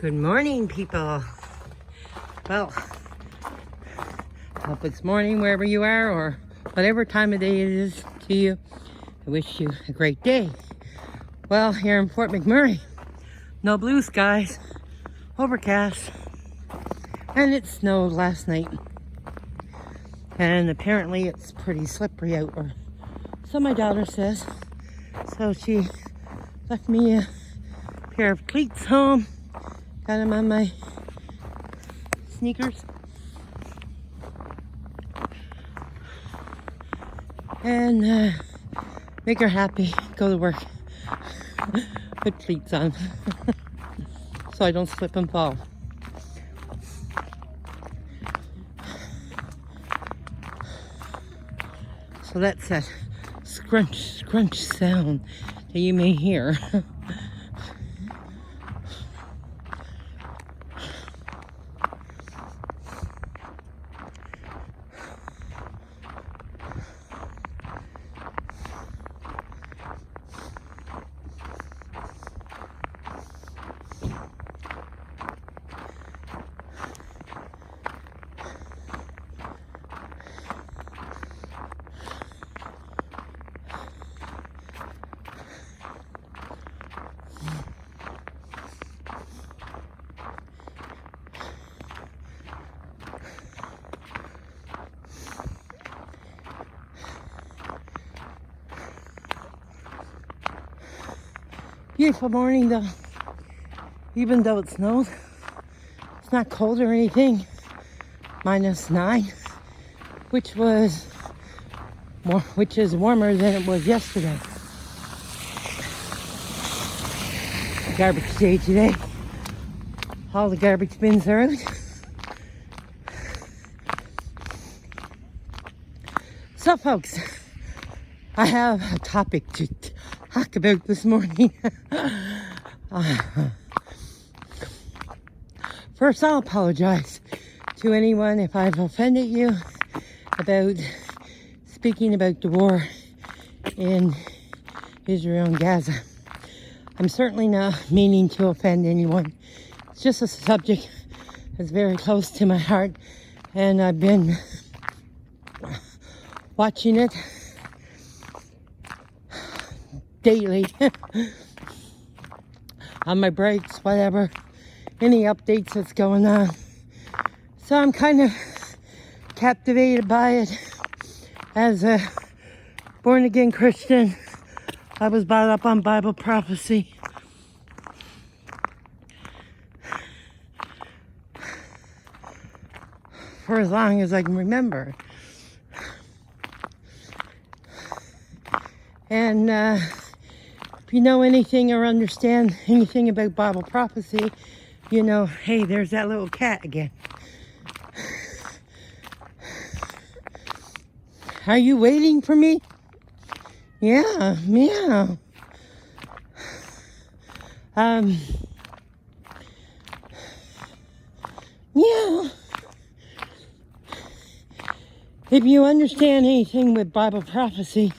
Good morning, people. Well, hope it's morning wherever you are, or whatever time of day it is to you. I wish you a great day. Well, here in Fort McMurray, no blue skies, overcast, and it snowed last night. And apparently it's pretty slippery out, or so my daughter says. So she left me a pair of cleats home. Got them on my sneakers. And make her happy. Go to work. Put cleats on. So I don't slip and fall. So that's that scrunch sound that you may hear. Beautiful morning though, even though it snows. It's not cold or anything. -9, which is warmer than it was yesterday. Garbage day today. All the garbage bins are out. So folks, I have a topic to talk about this morning. First, I'll apologize to anyone if I've offended you about speaking about the war in Israel and Gaza. I'm certainly not meaning to offend anyone. It's just a subject that's very close to my heart, and I've been watching it daily on my breaks, whatever, any updates that's going on. So I'm kind of captivated by it. As a born again Christian, I was brought up on Bible prophecy. For as long as I can remember. And if you know anything or understand anything about Bible prophecy, you know, hey, there's that little cat again. Are you waiting for me? Yeah, meow. Meow. If you understand anything with Bible prophecy,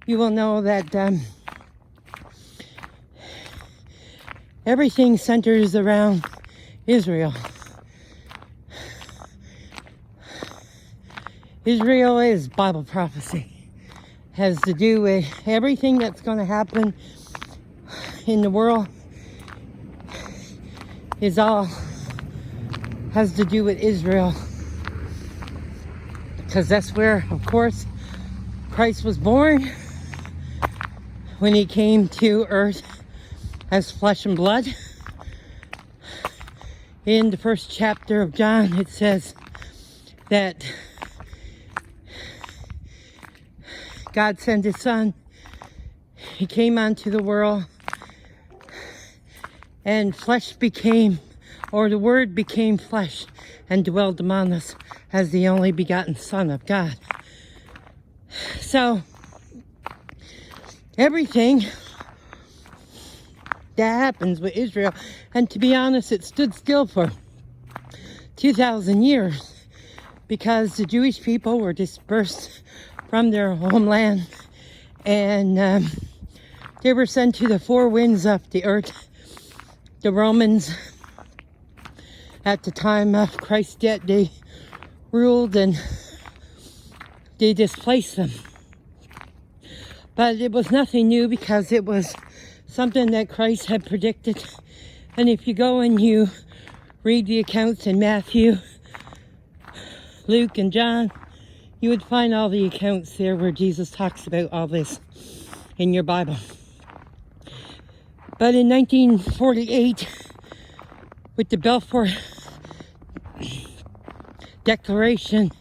you will know that everything centers around Israel. Israel is Bible prophecy. Has to do with everything that's going to happen in the world. Has to do with Israel. Because that's where, of course, Christ was born. When he came to earth as flesh and blood. In the first chapter of John, it says that God sent his son. He came onto the world, and flesh became, or the word became flesh and dwelled among us as the only begotten Son of God. So everything that happens with Israel, and to be honest, it stood still for 2,000 years because the Jewish people were dispersed from their homeland, and they were sent to the four winds of the earth. The Romans at the time of Christ's death, they ruled and they displaced them. But it was nothing new because it was something that Christ had predicted. And if you go and you read the accounts in Matthew, Luke, and John, you would find all the accounts there where Jesus talks about all this in your Bible. But in 1948, with the Balfour Declaration,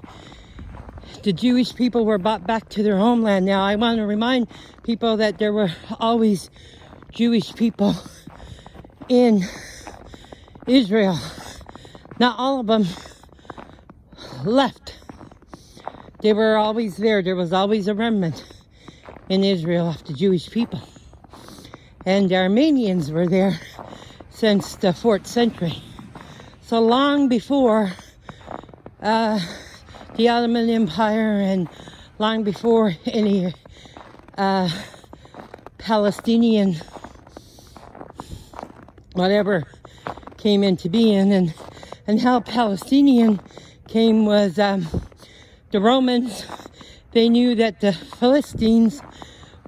the Jewish people were brought back to their homeland. Now, I want to remind people that there were always Jewish people in Israel. Not all of them left. They were always there. There was always a remnant in Israel of the Jewish people. And the Armenians were there since the 4th century. So long before the Ottoman Empire and long before any Palestinian whatever came into being. And how Palestinian came was the Romans. They knew that the Philistines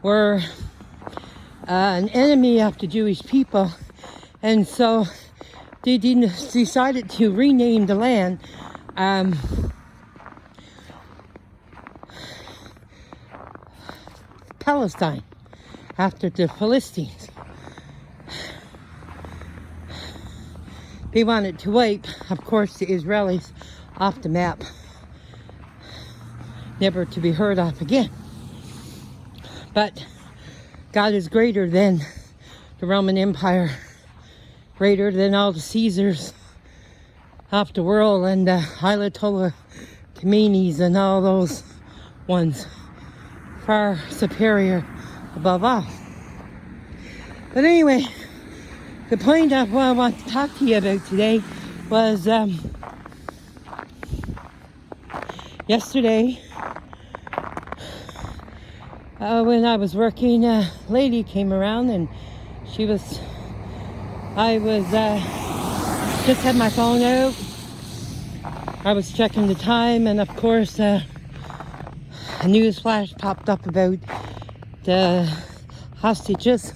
were an enemy of the Jewish people, and so they decided to rename the land Palestine after the Philistines. They wanted to wipe, of course, the Israelis off the map, never to be heard of again. But God is greater than the Roman Empire, greater than all the Caesars of the world and the Ayatollah Khomeinis and all those ones, far superior above all. But anyway, the point of what I want to talk to you about today was yesterday when I was working, a lady came around and I was just had my phone out. I was checking the time, and of course a news flash popped up about the hostages.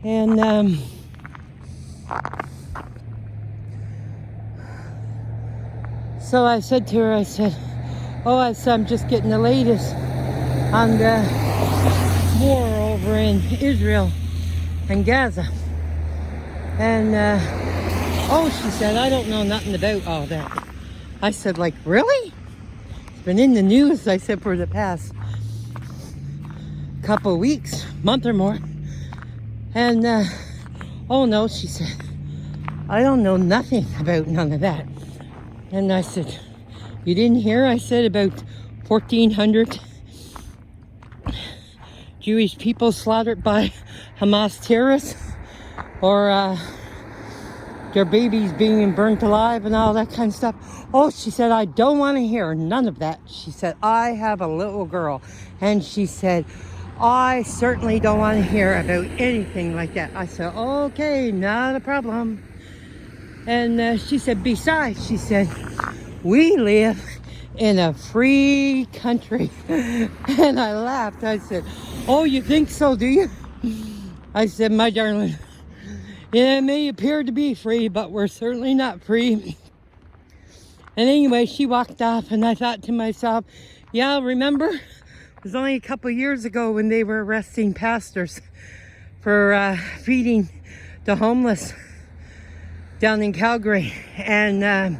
And so I said to her, I said, I'm just getting the latest on the war over in Israel and Gaza. And she said, I don't know nothing about all that. I said, like, really? It's been in the news, I said, for the past couple of weeks, month or more. And oh no, she said, I don't know nothing about none of that. And I said, you didn't hear? I said about 1,400 Jewish people slaughtered by Hamas terrorists, or their babies being burnt alive and all that kind of stuff. Oh, she said, I don't want to hear none of that. She said, I have a little girl. And she said, I certainly don't want to hear about anything like that. I said, okay, not a problem. And she said, besides, she said, we live in a free country. And I laughed. I said, oh, you think so, do you? I said, my darling, it may appear to be free, but we're certainly not free. And anyway, she walked off, and I thought to myself, yeah, remember? It was only a couple years ago when they were arresting pastors for feeding the homeless down in Calgary and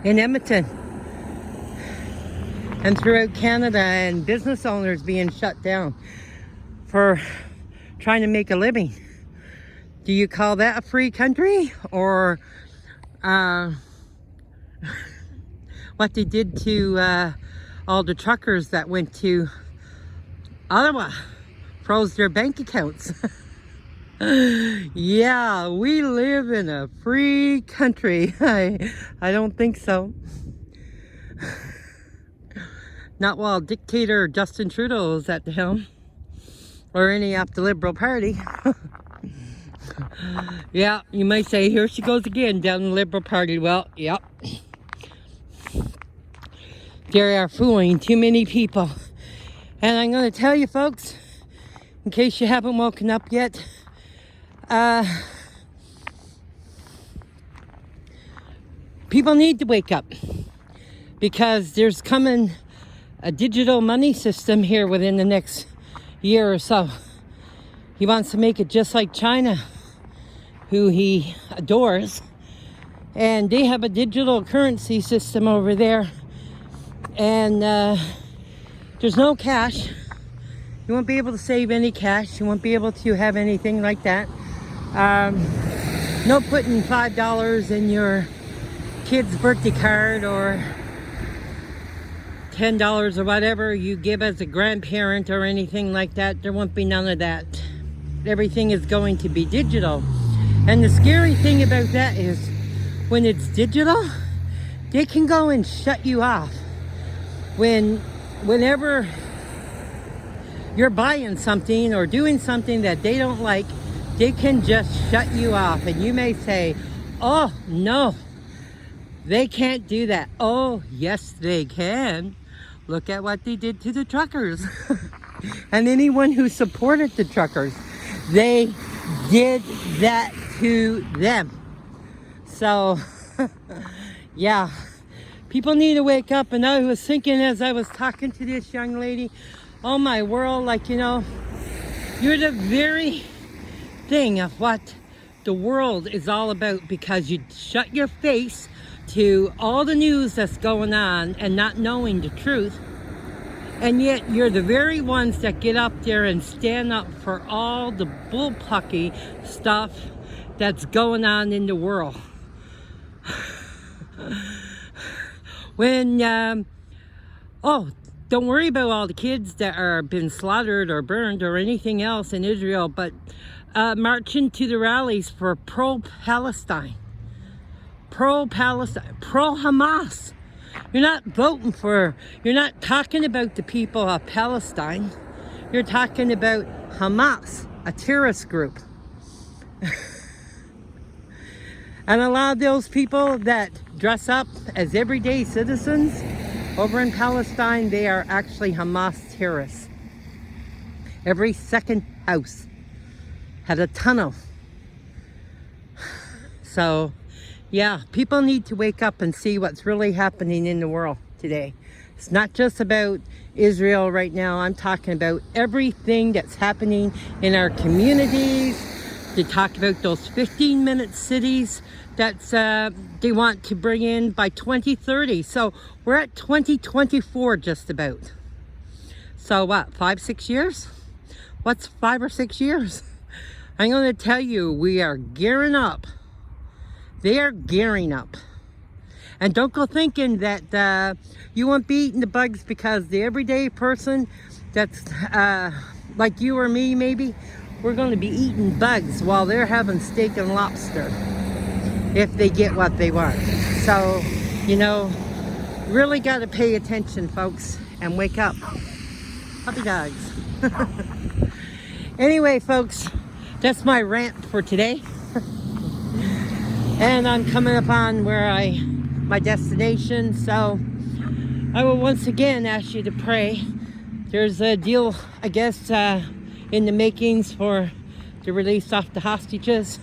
in Edmonton and throughout Canada, and business owners being shut down for trying to make a living. Do you call that a free country? Or what they did to all the truckers that went to Ottawa, froze their bank accounts. Yeah, we live in a free country. I don't think so. Not while dictator Justin Trudeau is at the helm, or any of the Liberal Party. Yeah, you might say, here she goes again down the Liberal Party. Well, yep. They are fooling too many people. And I'm going to tell you, folks, in case you haven't woken up yet, people need to wake up. Because there's coming a digital money system here within the next year or so. He wants to make it just like China, who he adores. And they have a digital currency system over there. And there's no cash. You won't be able to save any cash. You won't be able to have anything like that. No putting $5 in your kid's birthday card or $10 or whatever you give as a grandparent or anything like that. There won't be none of that. Everything is going to be digital. And the scary thing about that is when it's digital, they can go and shut you off. Whenever you're buying something or doing something that they don't like, they can just shut you off. And you may say, oh no, they can't do that. Oh yes, they can. Look at what they did to the truckers. And anyone who supported the truckers, they did that to them. So, yeah, people need to wake up. And I was thinking as I was talking to this young lady, oh my world, like, you know, you're the very thing of what the world is all about, because you shut your face to all the news that's going on and not knowing the truth, and yet you're the very ones that get up there and stand up for all the bullpucky stuff that's going on in the world. When oh, don't worry about all the kids that are been slaughtered or burned or anything else in Israel, but marching to the rallies for pro-Palestine. Pro-Palestine, pro-Hamas. You're not voting for, you're not talking about the people of Palestine. You're talking about Hamas, a terrorist group. And a lot of those people that dress up as everyday citizens over in Palestine, they are actually Hamas terrorists. Every second house had a tunnel. So, yeah, people need to wake up and see what's really happening in the world today. It's not just about Israel right now. I'm talking about everything that's happening in our communities. They talk about those 15-minute cities that they want to bring in by 2030. So we're at 2024 just about. So what, 5-6 years? What's 5 or 6 years? I'm going to tell you, we are gearing up. They are gearing up. And don't go thinking that you won't be eating the bugs, because the everyday person that's like you or me maybe, we're going to be eating bugs while they're having steak and lobster, if they get what they want. So, you know, really got to pay attention, folks, and wake up. Puppy dogs. Anyway, folks, that's my rant for today. And I'm coming upon my destination, so I will once again ask you to pray. There's a deal, I guess, in the makings for the release of the hostages.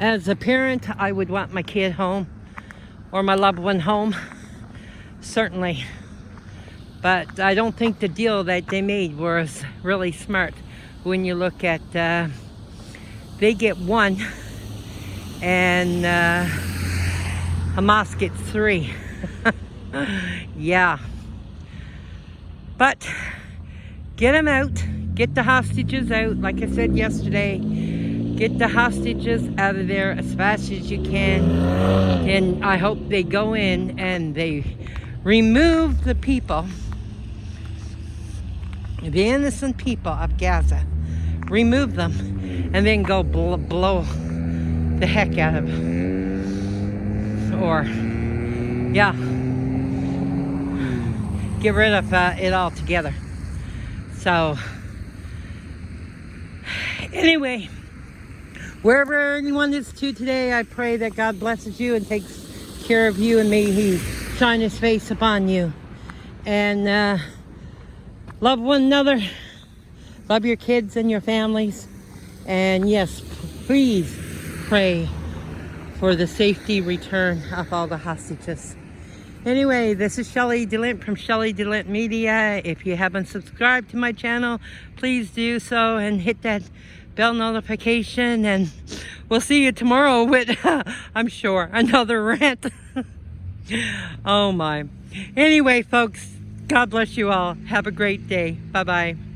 As a parent, I would want my kid home, or my loved one home, certainly. But I don't think the deal that they made was really smart when you look at, they get 1, and Hamas gets 3. Yeah. But get them out. Get the hostages out. Like I said yesterday, get the hostages out of there as fast as you can. And I hope they go in and they remove the people, the innocent people of Gaza. Remove them and then go blow the heck out of them. Or, yeah, get rid of it altogether. So, anyway, Wherever anyone is to today, I pray that God blesses you and takes care of you, and may He shine His face upon you. And love one another. Love your kids and your families. And yes, please pray for the safety return of all the hostages. Anyway, this is Shelley DeLint from Shelley DeLint Media. If you haven't subscribed to my channel, please do so and hit that bell notification. And we'll see you tomorrow with, I'm sure, another rant. Oh my. Anyway, folks, God bless you all. Have a great day. Bye-bye.